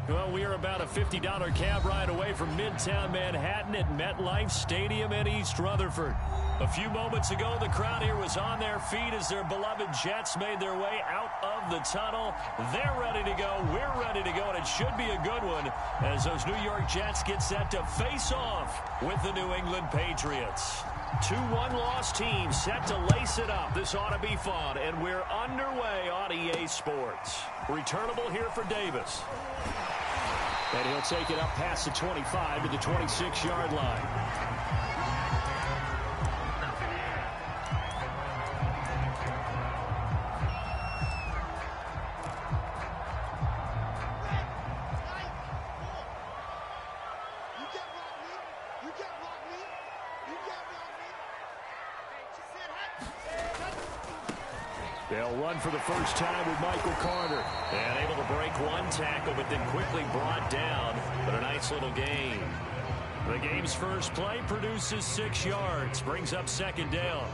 Well, we are about a $50 cab ride away from Midtown Manhattan at MetLife Stadium in East Rutherford. A few moments ago, the crowd here was on their feet as their beloved Jets made their way out of the tunnel. They're ready to go. We're ready to go, and it should be a good one as those New York Jets get set to face off with the New England Patriots. 2 one-loss teams set to lace it up. This ought to be fun, and we're underway on EA Sports. Returnable here for Davis. And he'll take it up past the 25 to the 26-yard line. They'll run for the first time with Michael Carter. And able to break one tackle, but then quickly brought down. But a nice little gain. The game's first play produces 6 yards. Brings up second down.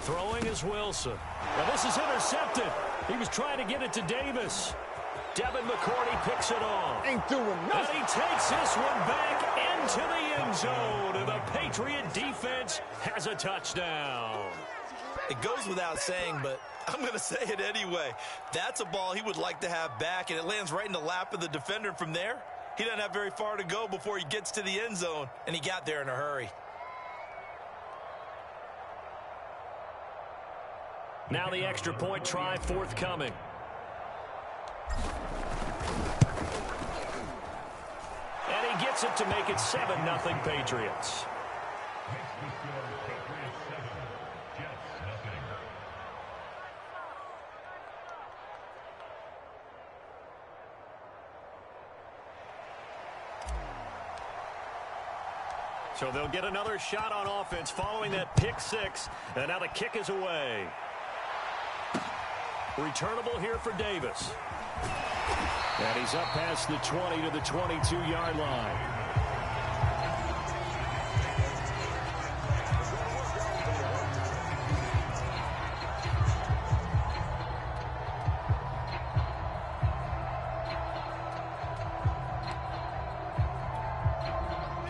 Throwing is Wilson. Now this is intercepted. He was trying to get it to Davis. Devin McCourty picks it off. Ain't doing nothing. And he takes this one back into the end zone. And the Patriot defense has a touchdown. It goes without saying, but I'm going to say it anyway. That's a ball he would like to have back, and it lands right in the lap of the defender. From there, he doesn't have very far to go before he gets to the end zone, and he got there in a hurry. Now the extra point try forthcoming. And he gets it to make it 7-0 Patriots. So they'll get another shot on offense following that pick 6. And now the kick is away. Returnable here for Davis. And he's up past the 20 to the 22-yard line.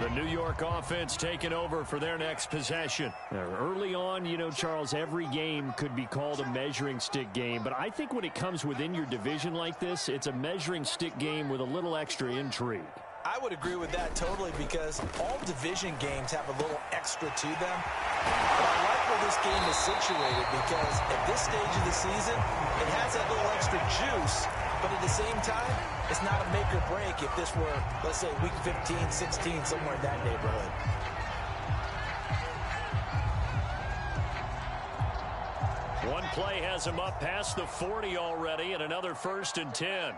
The New York offense taking over for their next possession. Early on, you know, Charles, every game could be called a measuring stick game. But I think when it comes within your division like this, it's a measuring stick game with a little extra intrigue. I would agree with that totally, because all division games have a little extra to them. But I like where this game is situated, because at this stage of the season, it has that little extra juice. But at the same time, it's not a make or break if this were, let's say, week 15, 16, somewhere in that neighborhood. One play has him up past the 40 already, and another 1st and 10.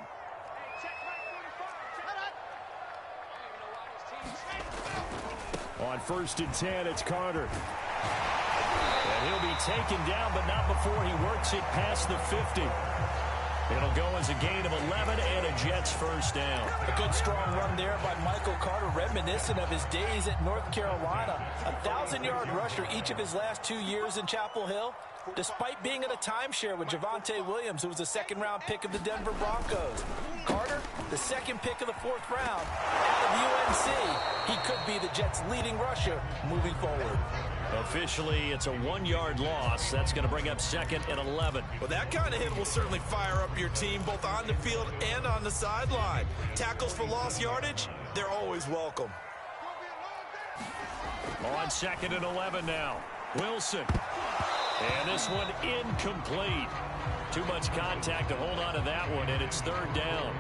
On 1st and 10, it's Carter. And he'll be taken down, but not before he works it past the 50. It'll go as a gain of 11 and a Jets first down. A good strong run there by Michael Carter, reminiscent of his days at North Carolina. A 1,000-yard rusher each of his last 2 years in Chapel Hill, despite being in a timeshare with Javonte Williams, who was a second-round pick of the Denver Broncos. Carter, the second pick of the 4th round out of UNC. He could be the Jets' leading rusher moving forward. Officially, it's a 1-yard loss. That's going to bring up 2nd and 11. Well, that kind of hit will certainly fire up your team, both on the field and on the sideline. Tackles for lost yardage, they're always welcome. On 2nd and 11 now. Wilson. And this one incomplete. Too much contact to hold on to that one, and it's 3rd down.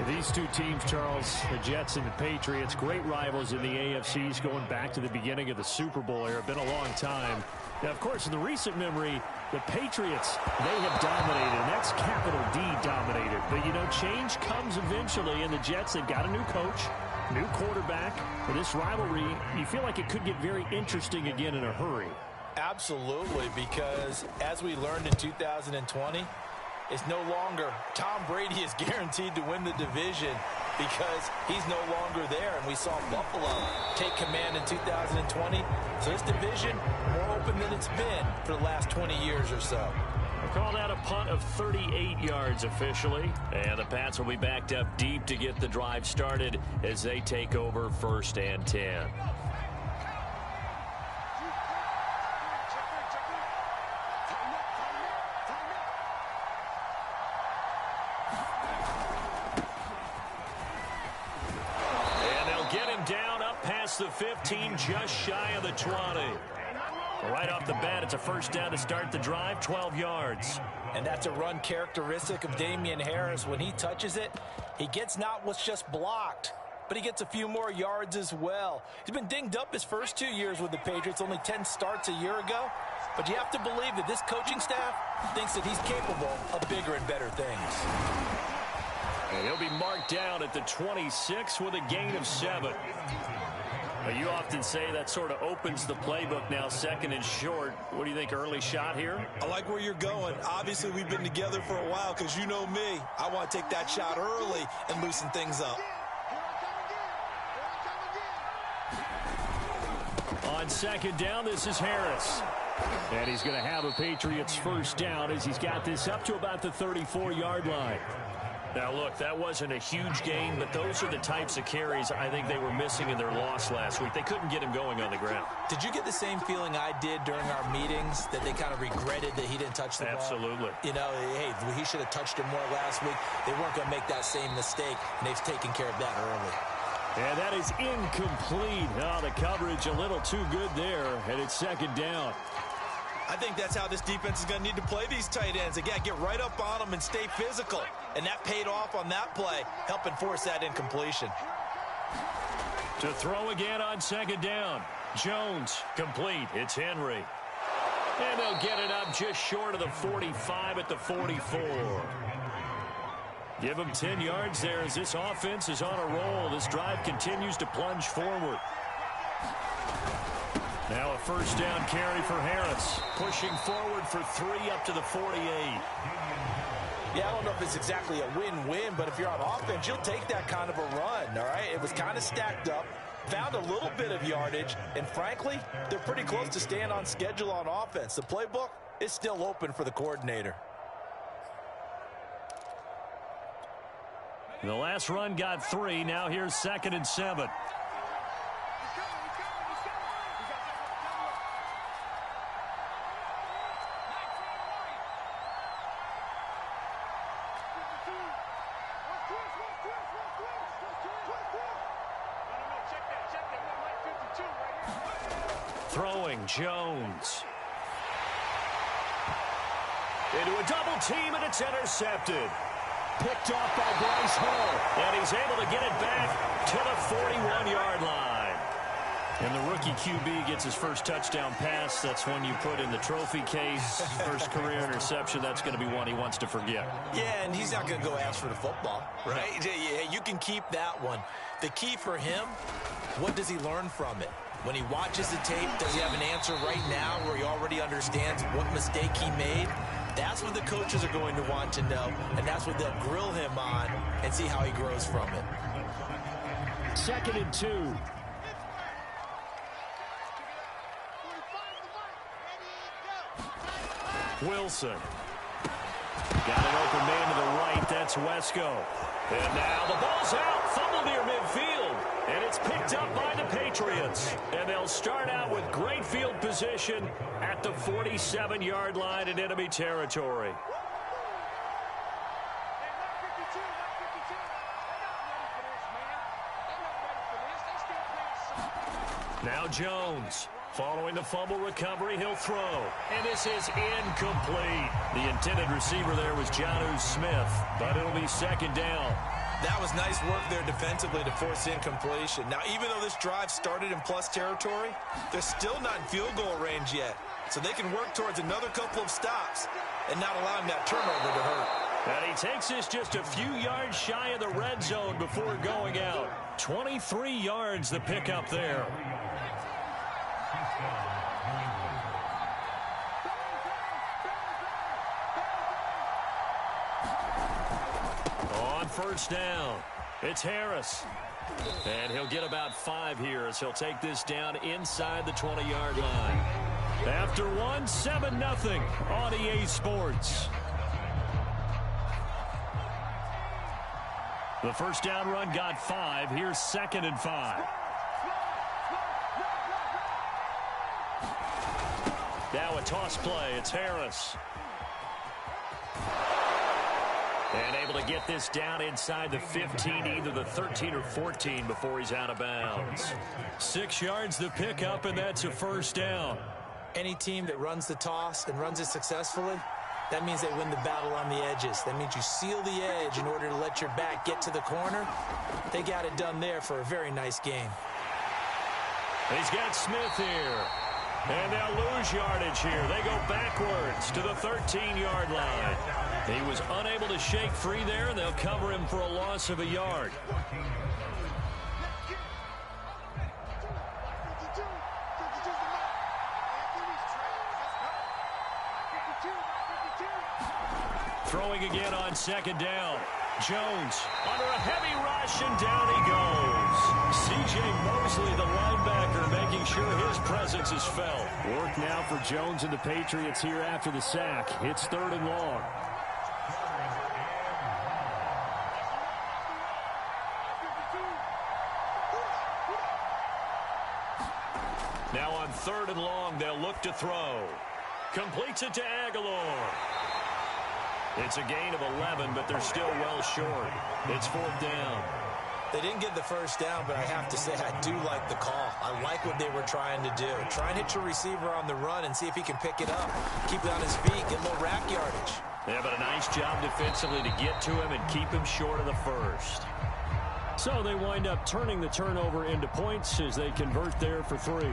These two teams, Charles, the Jets and the Patriots, great rivals in the AFCs going back to the beginning of the Super Bowl era. Been a long time. Now, of course, in the recent memory, the Patriots, they have dominated, and that's capital D dominated. But, you know, change comes eventually, and the Jets, they've got a new coach, new quarterback. For this rivalry, you feel like it could get very interesting again in a hurry. Absolutely, because as we learned in 2020, it's no longer Tom Brady is guaranteed to win the division. because he's no longer there, and we saw Buffalo take command in 2020. So this division, more open than it's been for the last 20 years or so. Called out a punt of 38 yards officially. And the Pats will be backed up deep to get the drive started as they take over 1st and 10. And they'll get him down up past the 15, just shy of the 20. Right off the bat, it's a 1st down to start the drive, 12 yards. And that's a run characteristic of Damian Harris. When he touches it, he gets not what's just blocked, but he gets a few more yards as well. He's been dinged up his first 2 years with the Patriots, only 10 starts a year ago. But you have to believe that this coaching staff thinks that he's capable of bigger and better things. And he'll be marked down at the 26 with a gain of 7. You often say that sort of opens the playbook now, 2nd and short. What do you think, early shot here? I like where you're going. Obviously, we've been together for a while because you know me. I want to take that shot early and loosen things up. On 2nd down, this is Harris. And he's going to have a Patriots 1st down as he's got this up to about the 34-yard line. Now, look, that wasn't a huge gain, but those are the types of carries I think they were missing in their loss last week. They couldn't get him going on the ground. Did you get the same feeling I did during our meetings, that they kind of regretted that he didn't touch the ball? Absolutely. You know, hey, he should have touched it more last week. They weren't going to make that same mistake, and they've taken care of that early. And that is incomplete. Oh, the coverage a little too good there, and it's 2nd down. I think that's how this defense is going to need to play these tight ends. Again, get right up on them and stay physical. And that paid off on that play, helping force that incompletion. To throw again on 2nd down. Jones, complete. It's Henry. And they'll get it up just short of the 45 at the 44. Give them 10 yards there as this offense is on a roll. This drive continues to plunge forward. Now a 1st down carry for Harris. Pushing forward for 3 up to the 48. Yeah, I don't know if it's exactly a win-win, but if you're on offense, you'll take that kind of a run, all right? It was kind of stacked up, found a little bit of yardage, and frankly, they're pretty close to staying on schedule on offense. The playbook is still open for the coordinator. The last run got 3. Now here's 2nd and 7. Throwing Jones. Into a double team, and it's intercepted. Picked off by Bryce Hall. And he's able to get it back to the 41-yard line. And the rookie QB gets his first touchdown pass. That's one you put in the trophy case. First career interception, that's going to be one he wants to forget. Yeah, and he's not going to go ask for the football, right? Yeah, you can keep that one. The key for him, what does he learn from it? When he watches the tape, does he have an answer right now where he already understands what mistake he made? That's what the coaches are going to want to know, and that's what they'll grill him on and see how he grows from it. 2nd and 2. Wilson. Got an open man to the right. That's Wesco. And now the ball's out. Fumble near midfield. And it's picked up by the Patriots. And they'll start out with great field position at the 47-yard line in enemy territory. Now Jones. Following the fumble recovery, he'll throw. And this is incomplete. The intended receiver there was Jonnu Smith, but it'll be 2nd down. That was nice work there defensively to force incompletion. Now, even though this drive started in plus territory, they're still not in field goal range yet. So they can work towards another couple of stops and not allowing that turnover to hurt. And he takes this just a few yards shy of the red zone before going out. 23 yards the pickup there. On 1st down. It's Harris. And he'll get about 5 here as he'll take this down inside the 20-yard line. After one, 7-0 on EA Sports. The first down run got 5. Here's 2nd and 5. Now a toss play. It's Harris. And able to get this down inside the 15, either the 13 or 14 before he's out of bounds. 6 yards the pickup, and that's a first down. Any team that runs the toss and runs it successfully, that means they win the battle on the edges. That means you seal the edge in order to let your back get to the corner. They got it done there for a very nice game. He's got Smith here. And they'll lose yardage here. They go backwards to the 13-yard line. He was unable to shake free there, and they'll cover him for a loss of a yard. Throwing again on 2nd down. Jones under a heavy rush, and down he goes. C.J. Mosley, the linebacker, making sure his presence is felt. Work now for Jones and the Patriots here after the sack. It's 3rd and long. Now on 3rd and long, they'll look to throw. Completes it to Aguilar. It's a gain of 11, but they're still well short. It's 4th down. They didn't get the first down, but I have to say I do like the call. I like what they were trying to do. Try and hit your receiver on the run and see if he can pick it up. Keep it on his feet, get a little rack yardage. Yeah, but a nice job defensively to get to him and keep him short of the first. So they wind up turning the turnover into points as they convert there for 3.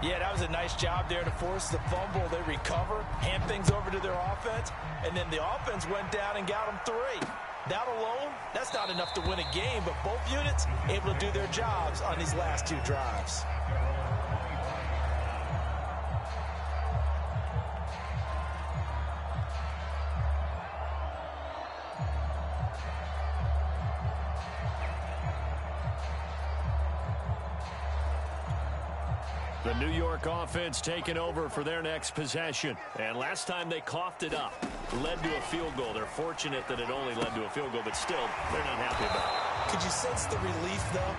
Yeah, that was a nice job there to force the fumble. They recover, hand things over to their offense, and then the offense went down and got them 3. That alone, that's not enough to win a game, but both units able to do their jobs on these last 2 drives. The New York offense taking over for their next possession. And last time they coughed it up, led to a field goal. They're fortunate that it only led to a field goal, but still, they're not happy about it. Could you sense the relief, though,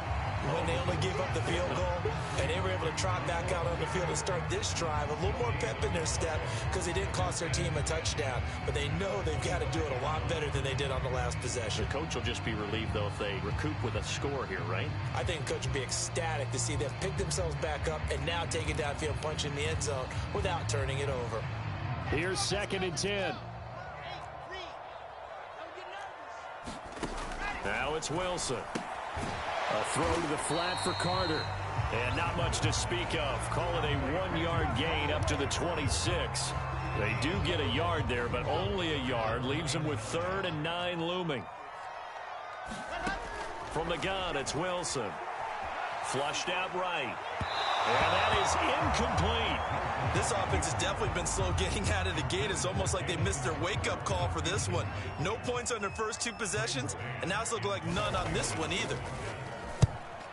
when they only gave up the field goal and they were able to trot back out on the field and start this drive? A little more pep in their step because they didn't cost their team a touchdown, but they know they've got to do it a lot better than they did on the last possession. The coach will just be relieved, though, if they recoup with a score here, right? I think the coach will be ecstatic to see they've picked themselves back up and now take it downfield, punch in the end zone without turning it over. Here's 2nd and 10. Now it's Wilson. A throw to the flat for Carter. And not much to speak of. Call it a 1-yard gain up to the 26. They do get a yard there, but only a yard. Leaves them with 3rd and 9 looming. From the gun, it's Wilson. Flushed out right. And that is incomplete. This offense has definitely been slow getting out of the gate. It's almost like they missed their wake-up call for this one. No points on their first 2 possessions, and now it's looking like none on this one either.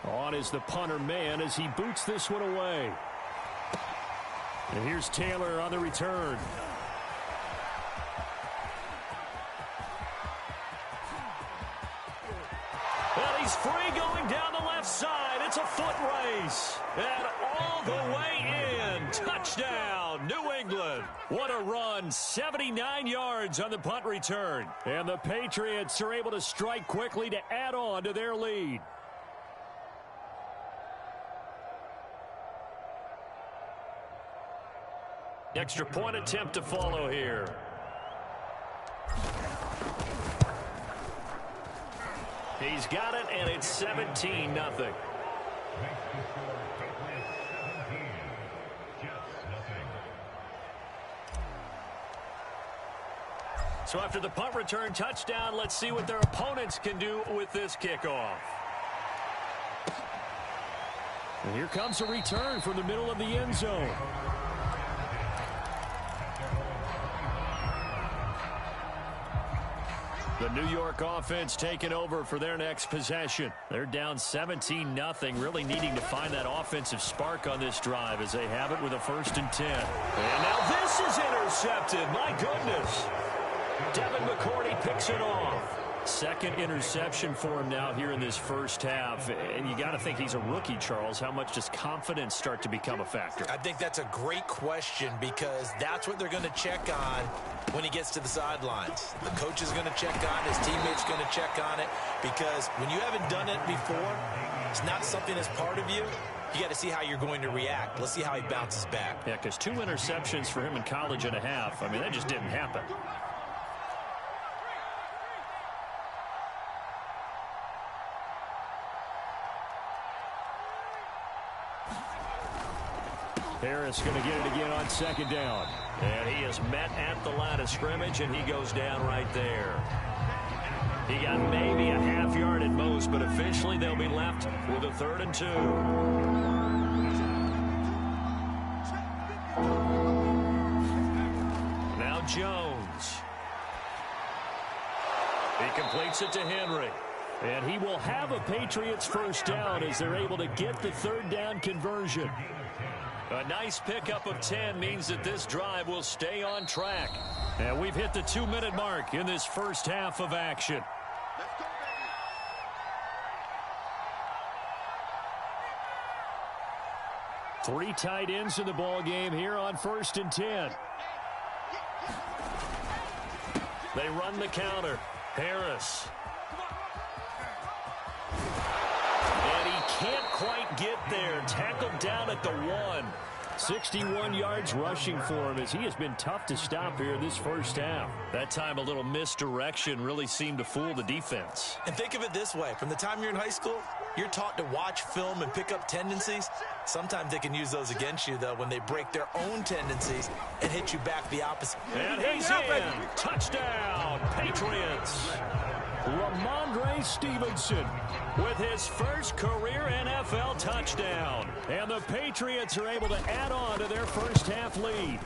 On is the punter man as he boots this one away. And here's Taylor on the return. And he's free going down the left side. It's a foot race. And all the way in. Touchdown, New England. What a run. 79 yards on the punt return. And the Patriots are able to strike quickly to add on to their lead. Extra point attempt to follow here. He's got it, and it's 17-0. So after the punt return touchdown, let's see what their opponents can do with this kickoff. And here comes a return from the middle of the end zone. The New York offense taking over for their next possession. They're down 17-0, really needing to find that offensive spark on this drive as they have it with a 1st and 10. And now this is intercepted. My goodness. Devin McCourty picks it off. 2nd interception for him now here in this first half. And you got to think he's a rookie, Charles. How much does confidence start to become a factor? I think that's a great question because that's what they're going to check on when he gets to the sidelines. The coach is going to check on it. His teammates going to check on it because when you haven't done it before, it's not something that's part of you. You got to see how you're going to react. Let's see how he bounces back. Yeah, because 2 interceptions for him in college and a half. I mean, that just didn't happen. Harris going to get it again on 2nd down. And he is met at the line of scrimmage, and he goes down right there. He got maybe a half yard at most, but officially they'll be left with a 3rd and 2. Now Jones. He completes it to Henry. And he will have a Patriots 1st down as they're able to get the 3rd down conversion. A nice pickup of 10 means that this drive will stay on track. And we've hit the 2-minute mark in this first half of action. Three tight ends in the ball game here on 1st and 10. They run the counter. Harris. And he can't quite get there. Tackled down at the 1. 61 yards rushing for him as he has been tough to stop here this first half. That time a little misdirection really seemed to fool the defense. And think of it this way. From the time you're in high school, you're taught to watch film and pick up tendencies. Sometimes they can use those against you, though, when they break their own tendencies and hit you back the opposite. And he's in. Touchdown, Patriots. Ramondre Stevenson with his first career NFL touchdown. And the Patriots are able to add on to their first half lead.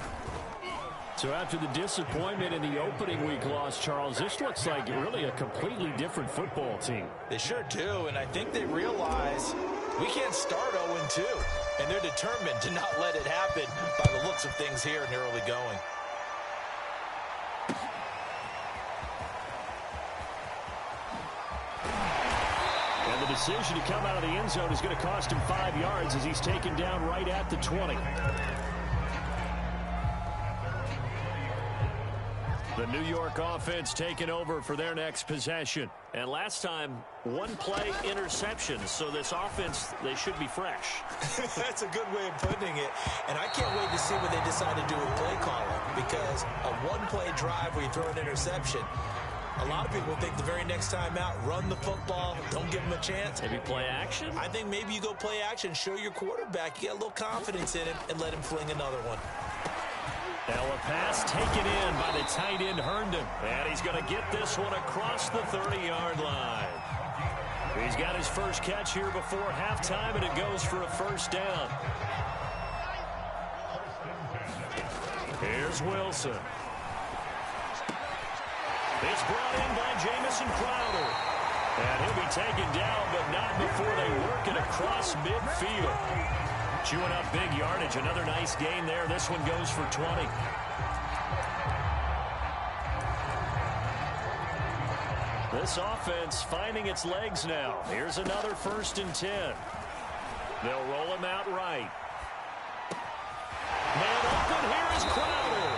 So after the disappointment in the opening week loss, Charles, this looks like really a completely different football team. They sure do, and I think they realize we can't start 0-2. And they're determined to not let it happen by the looks of things here in the early going. And the decision to come out of the end zone is going to cost him 5 yards as he's taken down right at the 20. The New York offense taking over for their next possession. And last time, 1-play interceptions. So this offense, they should be fresh. That's a good way of putting it. And I can't wait to see what they decide to do with play calling. Because a 1-play drive where you throw an interception, a lot of people think the very next time out, run the football, don't give him a chance. Maybe play action? I think maybe you go play action, show your quarterback, you get a little confidence in him, and let him fling another one. Now a pass taken in by the tight end Herndon. And he's going to get this one across the 30-yard line. He's got his first catch here before halftime, and it goes for a first down. Here's Wilson. It's brought in by Jamison Crowder. And he'll be taken down, but not before they work it across midfield. Chewing up big yardage. Another nice gain there. This one goes for 20. This offense finding its legs now. Here's another 1st and 10. They'll roll him out right. Man open. Here is Crowder.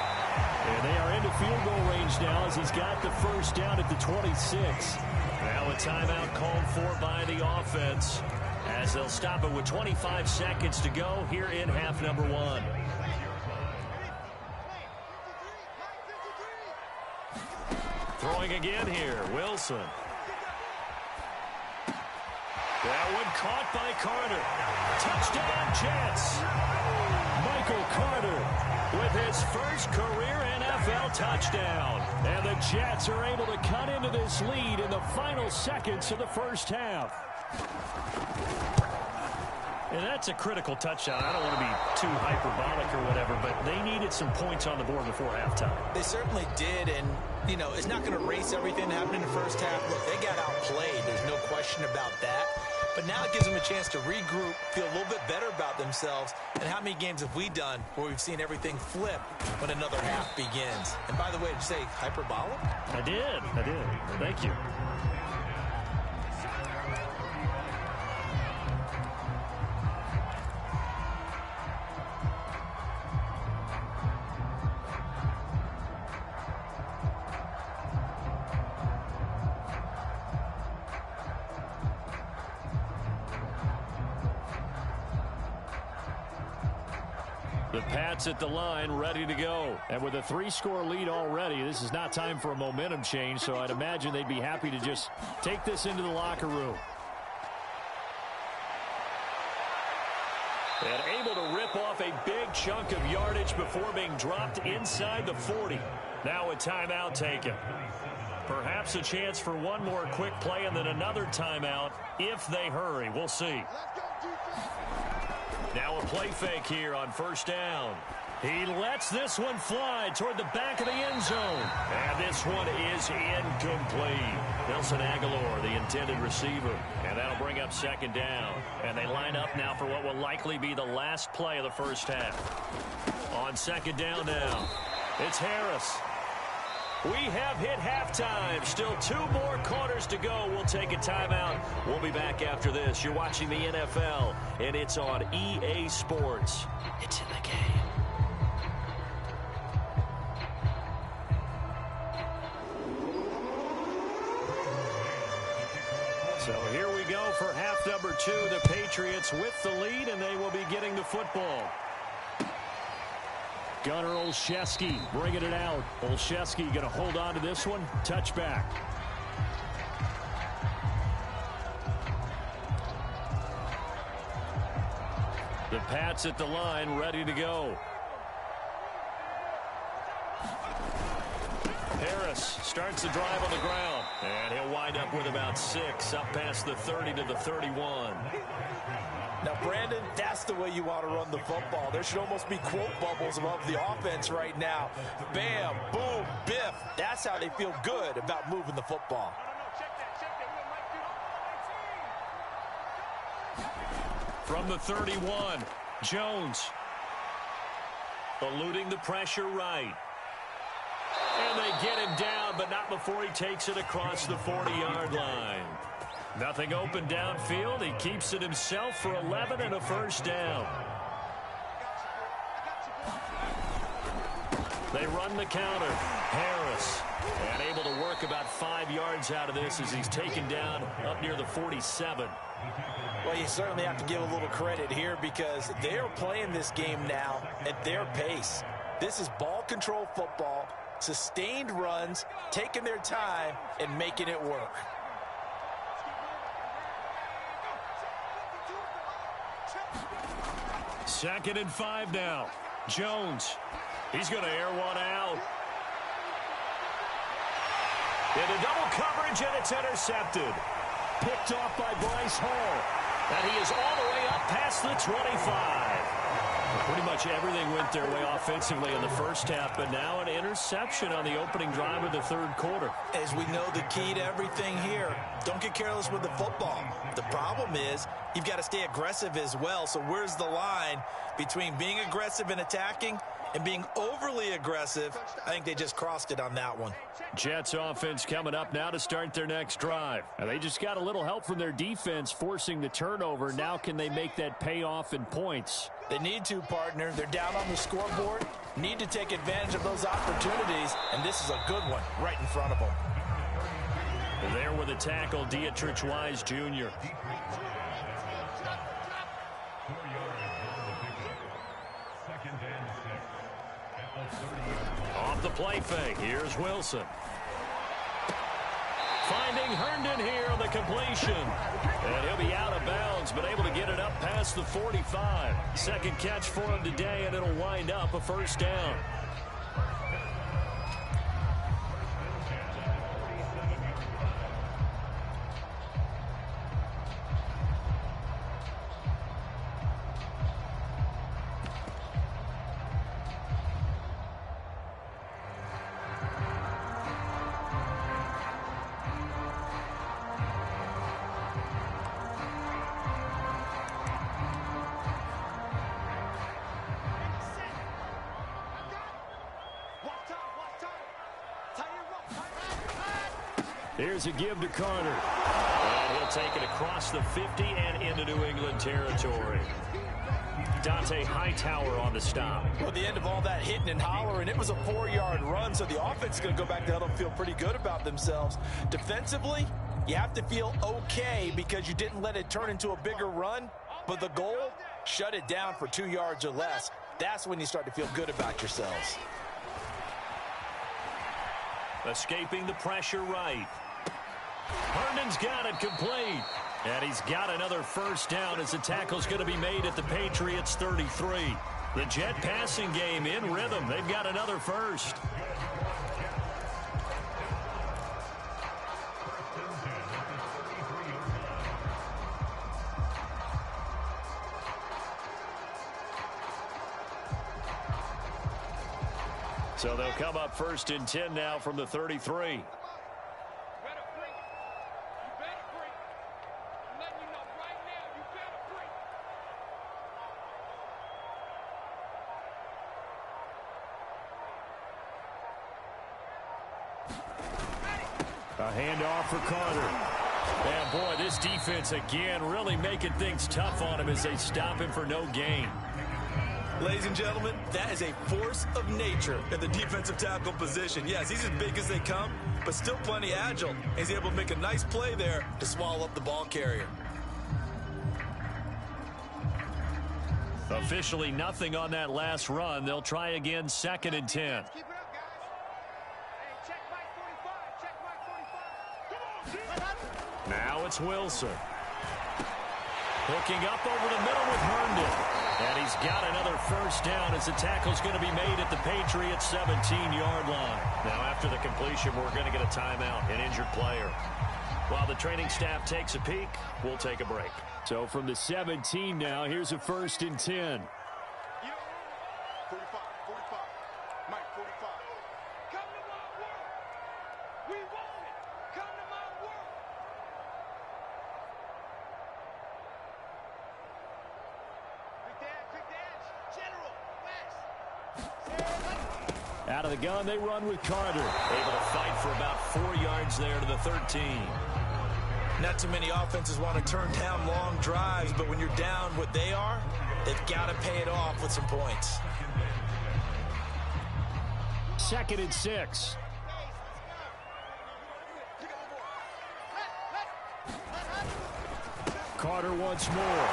And they are into field goal range now as he's got the first down at the 26. Now a timeout called for by the offense as they'll stop it with 25 seconds to go here in half number 1. Throwing again here, Wilson. That one caught by Carter. Touchdown, Jets. Michael Carter with his first career NFL touchdown. And the Jets are able to cut into this lead in the final seconds of the first half. And that's a critical touchdown. I don't want to be too hyperbolic or whatever, but they needed some points on the board before halftime. They certainly did, and, you know, it's not going to erase everything that happened in the first half. Look, they got outplayed. There's no question about that. But now it gives them a chance to regroup, feel a little bit better about themselves. And how many games have we done where we've seen everything flip when another half begins? And by the way, did you say hyperbolic? I did. Thank you. The Pats at the line, ready to go. And with a 3-score lead already, this is not time for a momentum change, so I'd imagine they'd be happy to just take this into the locker room. And able to rip off a big chunk of yardage before being dropped inside the 40. Now a timeout taken. Perhaps a chance for one more quick play and then another timeout if they hurry. We'll see. Now a play fake here on first down. He lets this one fly toward the back of the end zone. And this one is incomplete. Nelson Aguilar, the intended receiver. And that'll bring up second down. And they line up now for what will likely be the last play of the first half. On second down now, it's Harris. We have hit halftime. Still 2 more quarters to go. We'll take a timeout. We'll be back after this. You're watching the NFL, and it's on EA Sports. It's in the game. So here we go for half number 2. The Patriots with the lead, and they will be getting the football. Gunnar Olszewski bringing it out. Olszewski going to hold on to this one. Touchback. The Pats at the line, ready to go. Harris starts the drive on the ground. And he'll wind up with about 6 up past the 30 to the 31. Now, Brandon, that's the way you want to run the football. There should almost be quote bubbles above the offense right now. Bam, boom, biff. That's how they feel good about moving the football. From the 31, Jones eluding the pressure right. And they get him down, but not before he takes it across the 40-yard line. Nothing open downfield. He keeps it himself for 11 and a first down. They run the counter. Harris. And able to work about 5 yards out of this as he's taken down up near the 47. Well, you certainly have to give a little credit here because they're playing this game now at their pace. This is ball control football, sustained runs, taking their time, and making it work. Second and 5 now. Jones. He's going to air one out. Into double coverage, and it's intercepted. Picked off by Bryce Hall. And he is all the way up past the 25. Pretty much everything went their way offensively in the first half, but now an interception on the opening drive of the third quarter. As we know, the key to everything here, don't get careless with the football. The problem is you've got to stay aggressive as well. So where's the line between being aggressive and attacking and being overly aggressive? I think they just crossed it on that one. Jets offense coming up now to start their next drive. And they just got a little help from their defense forcing the turnover. Now can they make that pay off in points? They need to, partner. They're down on the scoreboard. Need to take advantage of those opportunities. And this is a good one right in front of them. There with a tackle, Dietrich Wise Jr. Off the play fake. Here's Wilson. Finding Herndon here on the completion. And he'll be out of bounds, but able to get it up past the 45. Second catch for him today, and it'll wind up a first down. Here's a give to Carter. And he'll take it across the 50 and into New England territory. Dante Hightower on the stop. Well, at the end of all that hitting and hollering, it was a 4-yard run, so the offense is going to go back to huddle and feel pretty good about themselves. Defensively, you have to feel okay because you didn't let it turn into a bigger run, but the goal, shut it down for 2 yards or less. That's when you start to feel good about yourselves. Escaping the pressure right. Herndon's got it complete. And he's got another first down as the tackle's going to be made at the Patriots 33. The Jet passing game in rhythm. They've got another first. So they'll come up 1st and 10 now from the 33. A handoff for Carter. And boy, this defense again really making things tough on him as they stop him for no gain. Ladies and gentlemen, that is a force of nature at the defensive tackle position. Yes, he's as big as they come, but still plenty agile. He's able to make a nice play there to swallow up the ball carrier. Officially nothing on that last run. They'll try again 2nd and 10. Now it's Wilson. Hooking up over the middle with Herndon. And he's got another first down as the tackle's going to be made at the Patriots 17-yard line. Now after the completion, we're going to get a timeout, an injured player. While the training staff takes a peek, we'll take a break. So from the 17 now, here's a 1st and 10. 45, Mike, 45. Come to my work. We want it. Come to my work. Quick dash, General, West. Out of the gun, they run with Carter. Able to fight for about 4 yards there to the 13. Not too many offenses want to turn down long drives, but when you're down what they are, they've got to pay it off with some points. 2nd and 6. Carter once more.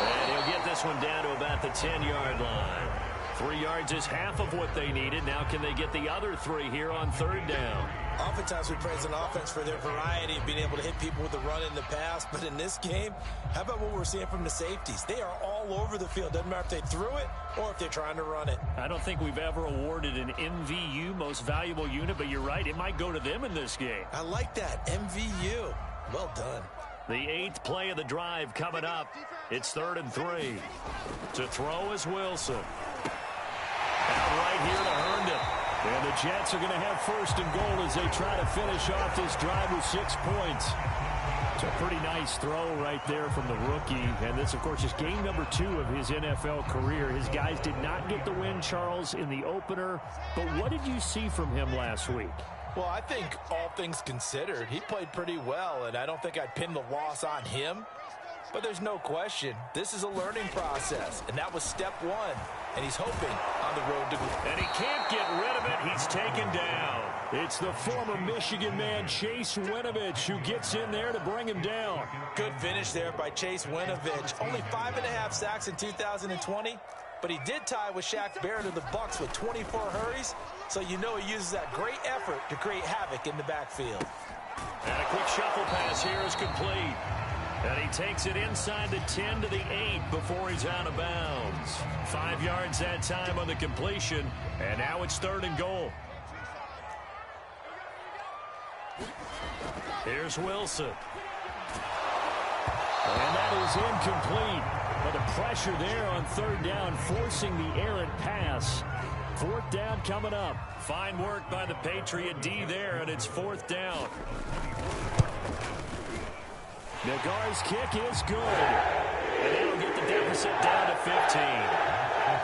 And he'll get this one down to about the 10-yard line. 3 yards is half of what they needed. Now can they get the other 3 here on 3rd down? Oftentimes we praise an offense for their variety of being able to hit people with the run in the pass, but in this game, how about what we're seeing from the safeties? They are all over the field. Doesn't matter if they threw it or if they're trying to run it. I don't think we've ever awarded an MVU, most valuable unit, but you're right, it might go to them in this game. I like that, MVU. Well done. The 8th play of the drive coming up. It's 3rd and 3. To throw is Wilson. Out right here to Herndon. And the Jets are going to have 1st and goal as they try to finish off this drive with 6 points. It's a pretty nice throw right there from the rookie. And this, of course, is game number 2 of his NFL career. His guys did not get the win, Charles, in the opener. But what did you see from him last week? Well, I think all things considered, he played pretty well, and I don't think I'd pin the loss on him. But there's no question, this is a learning process, and that was step 1. And he's hoping on the road to glory. And he can't get rid of it. He's taken down. It's the former Michigan man, Chase Winovich, who gets in there to bring him down. Good finish there by Chase Winovich. Only 5.5 sacks in 2020, but he did tie with Shaq Barrett of the Bucs with 24 hurries, so you know he uses that great effort to create havoc in the backfield. And a quick shuffle pass here is complete. And he takes it inside the 10 to the 8 before he's out of bounds. 5 yards that time on the completion. And now it's 3rd and goal. Here's Wilson. And that is incomplete. But the pressure there on 3rd down, forcing the errant pass. 4th down coming up. Fine work by the Patriot D there, and it's 4th down. Nagar's kick is good. And that'll get the deficit down to 15.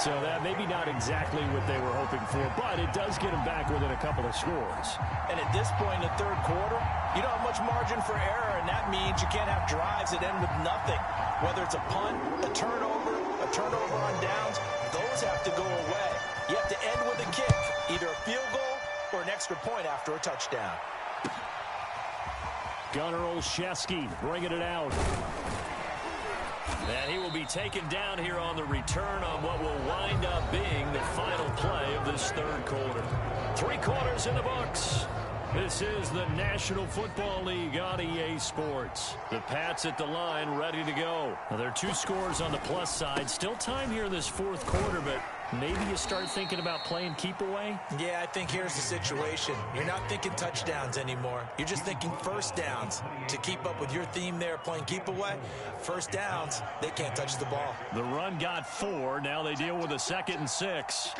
So that maybe not exactly what they were hoping for, but it does get them back within a couple of scores. And at this point in the third quarter, you don't have much margin for error, and that means you can't have drives that end with nothing. Whether it's a punt, a turnover on downs, those have to go away. You have to end with a kick, either a field goal or an extra point after a touchdown. Gunnar Olszewski bringing it out. And he will be taken down here on the return on what will wind up being the final play of this third quarter. 3 quarters in the books. This is the National Football League on EA Sports. The Pats at the line ready to go. Now, there are 2 scores on the plus side. Still time here in this fourth quarter, but maybe you start thinking about playing keep away? Yeah, I think here's the situation. You're not thinking touchdowns anymore. You're just thinking first downs. To keep up with your theme there, playing keep away, first downs, they can't touch the ball. The run got 4. Now they deal with a 2nd and 6.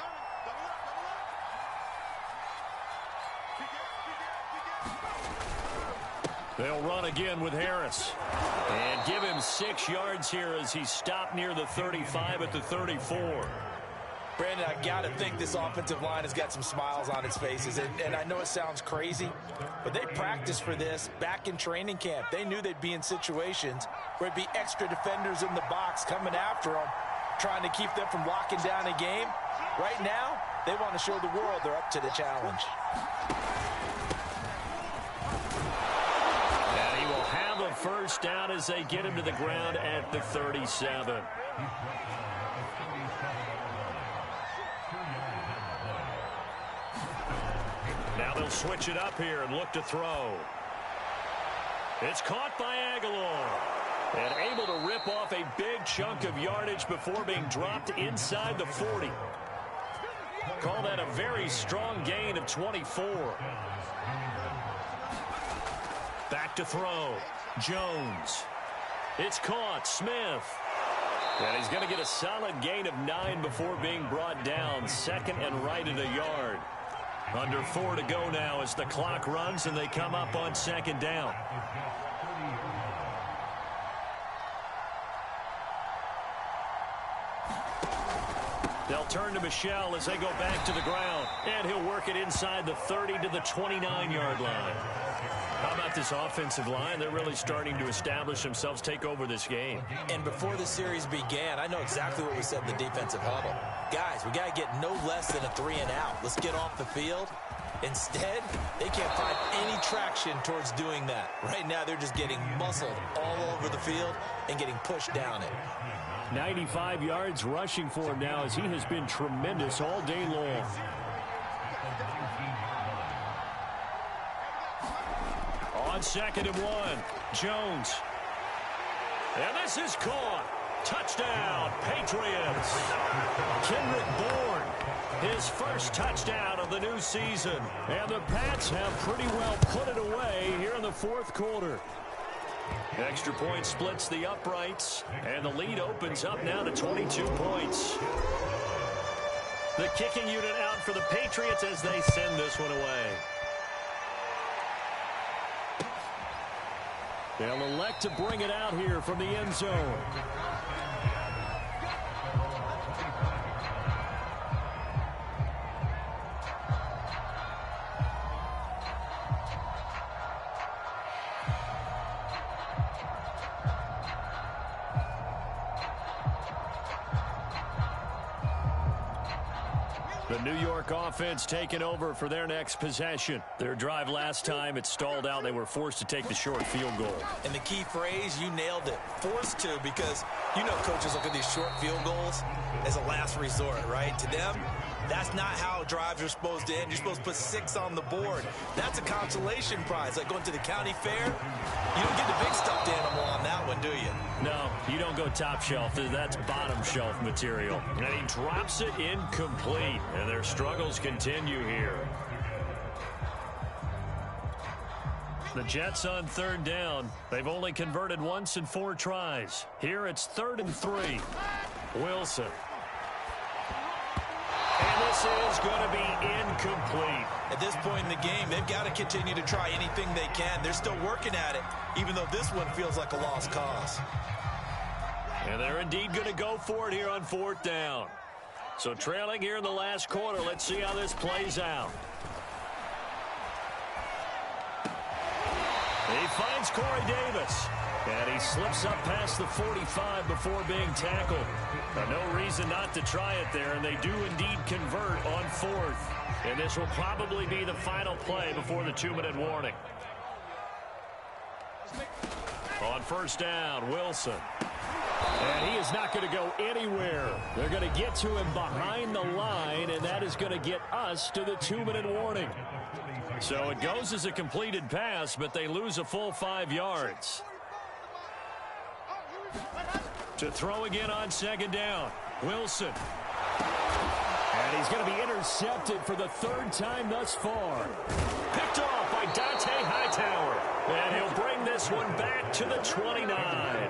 They'll run again with Harris. And give him 6 yards here as he stopped near the 35 at the 34. Brandon, I got to think this offensive line has got some smiles on its faces. And I know it sounds crazy, but they practiced for this back in training camp. They knew they'd be in situations where it'd be extra defenders in the box coming after them, trying to keep them from locking down a game. Right now, they want to show the world they're up to the challenge. And he will have a first down as they get him to the ground at the 37. Now they'll switch it up here and look to throw. It's caught by Aguilar. And able to rip off a big chunk of yardage before being dropped inside the 40. Call that a very strong gain of 24. Back to throw. Jones. It's caught. Smith. And he's going to get a solid gain of 9 before being brought down. 2nd and right at a yard. Under 4 to go now as the clock runs and they come up on 2nd down. They'll turn to Michel as they go back to the ground. And he'll work it inside the 30 to the 29-yard line. How about this offensive line? They're really starting to establish themselves, take over this game. And before the series began, I know exactly what we said in the defensive huddle. Guys, we got to get no less than a 3 and out. Let's get off the field. Instead, they can't find any traction towards doing that. Right now, they're just getting muscled all over the field and getting pushed down it. 95 yards rushing for him now as he has been tremendous all day long. On 2nd and 1, Jones. And this is caught. Touchdown, Patriots. Kendrick Bourne, his first touchdown of the new season. And the Pats have pretty well put it away here in the fourth quarter. Extra point splits the uprights, and the lead opens up now to 22 points. The kicking unit out for the Patriots as they send this one away. They'll elect to bring it out here from the end zone. The New York offense taking over for their next possession. Their drive last time, it stalled out. They were forced to take the short field goal. And the key phrase, you nailed it. Forced to, because you know coaches look at these short field goals as a last resort, right? To them, that's not how drives are supposed to end. You're supposed to put 6 on the board. That's a consolation prize. Like going to the county fair, you don't get the big stuffed animal on that one, do you? No, you don't go top shelf. That's bottom shelf material. And he drops it incomplete. And their struggles continue here. The Jets on 3rd down. They've only converted once in 4 tries. Here it's 3rd and 3. Wilson. And this is going to be incomplete. At this point in the game, they've got to continue to try anything they can. They're still working at it, even though this one feels like a lost cause. And they're indeed going to go for it here on 4th down. So trailing here in the last quarter. Let's see how this plays out. He finds Corey Davis. And he slips up past the 45 before being tackled. No reason not to try it there, and they do indeed convert on fourth. And this will probably be the final play before the 2-minute warning. On first down, Wilson. And he is not going to go anywhere. They're going to get to him behind the line, and that is going to get us to the 2-minute warning. So it goes as a completed pass, but they lose a full 5 yards. To throw again on second down, Wilson. And he's going to be intercepted for the 3rd time thus far. Picked off by Dante Hightower. And he'll bring this one back to the 29.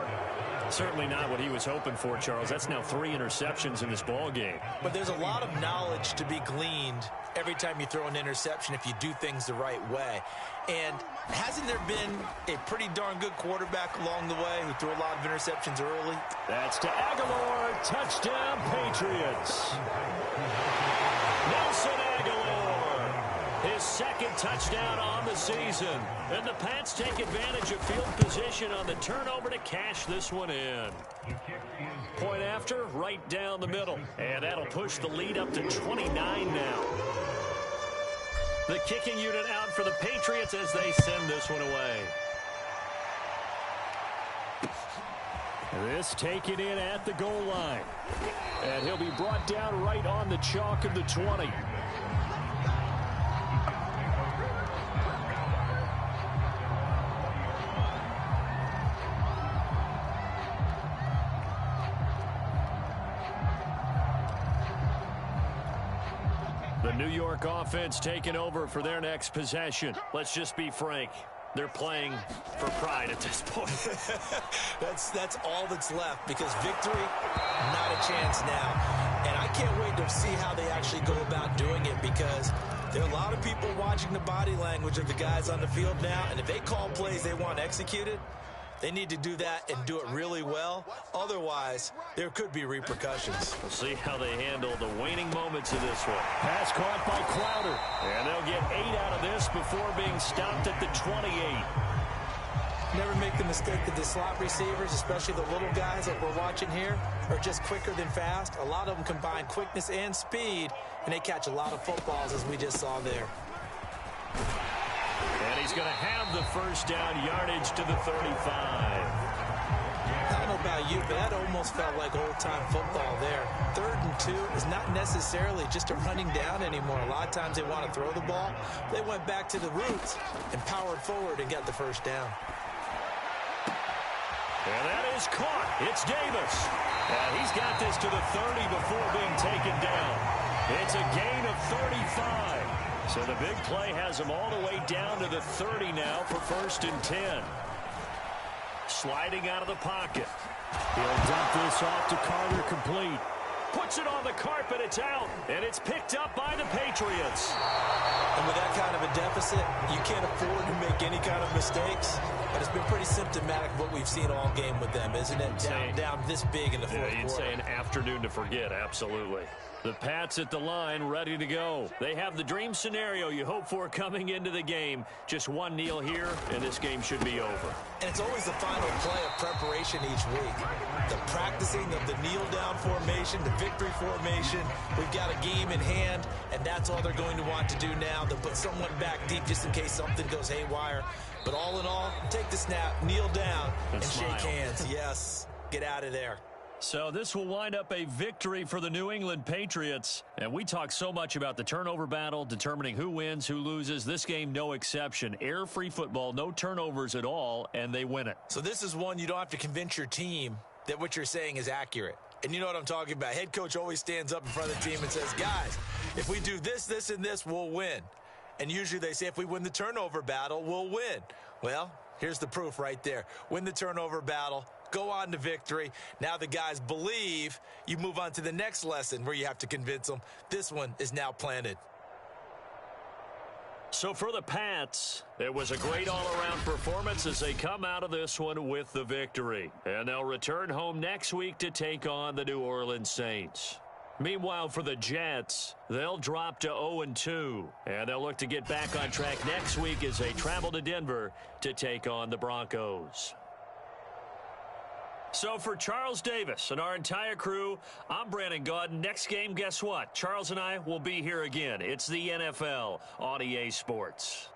Certainly not what he was hoping for, Charles. That's now 3 interceptions in this ball game. But there's a lot of knowledge to be gleaned every time you throw an interception if you do things the right way. And hasn't there been a pretty darn good quarterback along the way who threw a lot of interceptions early? That's to Aguilar. Touchdown, Patriots. Nelson Aguilar. His 2nd touchdown on the season. And the Pats take advantage of field position on the turnover to cash this one in. Point after, right down the middle. And that'll push the lead up to 29 now. The kicking unit out for the Patriots as they send this one away. This taken in at the goal line. And he'll be brought down right on the chalk of the 20. The New York offense taking over for their next possession. Let's just be frank. They're playing for pride at this point. That's all that's left, because victory, not a chance now. And I can't wait to see how they actually go about doing it, because there are a lot of people watching the body language of the guys on the field now, and if they call plays they want executed, they need to do that and do it really well. Otherwise, there could be repercussions. We'll see how they handle the waning moments of this one. Pass caught by Crowder. And they'll get 8 out of this before being stopped at the 28. Never make the mistake that the slot receivers, especially the little guys that we're watching here, are just quicker than fast. A lot of them combine quickness and speed, and they catch a lot of footballs, as we just saw there. And he's going to have the first down yardage to the 35. I don't know about you, but that almost felt like old-time football there. 3rd and 2 is not necessarily just a running down anymore. A lot of times they want to throw the ball. They went back to the roots and powered forward and got the first down. And that is caught. It's Davis. And he's got this to the 30 before being taken down. It's a gain of 35. So the big play has him all the way down to the 30 now for 1st and 10. Sliding out of the pocket. He'll dump this off to Carter, complete. Puts it on the carpet, it's out, and it's picked up by the Patriots. And with that kind of a deficit, you can't afford to make any kind of mistakes. But it's been pretty symptomatic of what we've seen all game with them, isn't it? Down this big in the fourth quarter. You'd say an afternoon to forget, absolutely. The Pats at the line, ready to go. They have the dream scenario you hope for coming into the game. Just one kneel here, and this game should be over. And it's always the final play of preparation each week. The practicing of the kneel-down formation, the victory formation. We've got a game in hand, and that's all they're going to want to do now. They'll put someone back deep just in case something goes haywire. But all in all, take the snap, kneel down, and shake hands. Yes, get out of there. So this will wind up a victory for the New England Patriots. And we talk so much about the turnover battle, determining who wins, who loses. This game, no exception. Error-free football, no turnovers at all, and they win it. So this is one you don't have to convince your team that what you're saying is accurate. And you know what I'm talking about. Head coach always stands up in front of the team and says, guys, if we do this, this, and this, we'll win. And usually they say if we win the turnover battle, we'll win. Well, here's the proof right there. Win the turnover battle. Go on to victory. Now the guys believe. You move on to the next lesson where you have to convince them. This one is now planted. So for the Pats, it was a great all-around performance as they come out of this one with the victory. And they'll return home next week to take on the New Orleans Saints. Meanwhile, for the Jets, they'll drop to 0-2, and they'll look to get back on track next week as they travel to Denver to take on the Broncos. So for Charles Davis and our entire crew, I'm Brandon Gaudin. Next game, guess what? Charles and I will be here again. It's the NFL on EA Sports.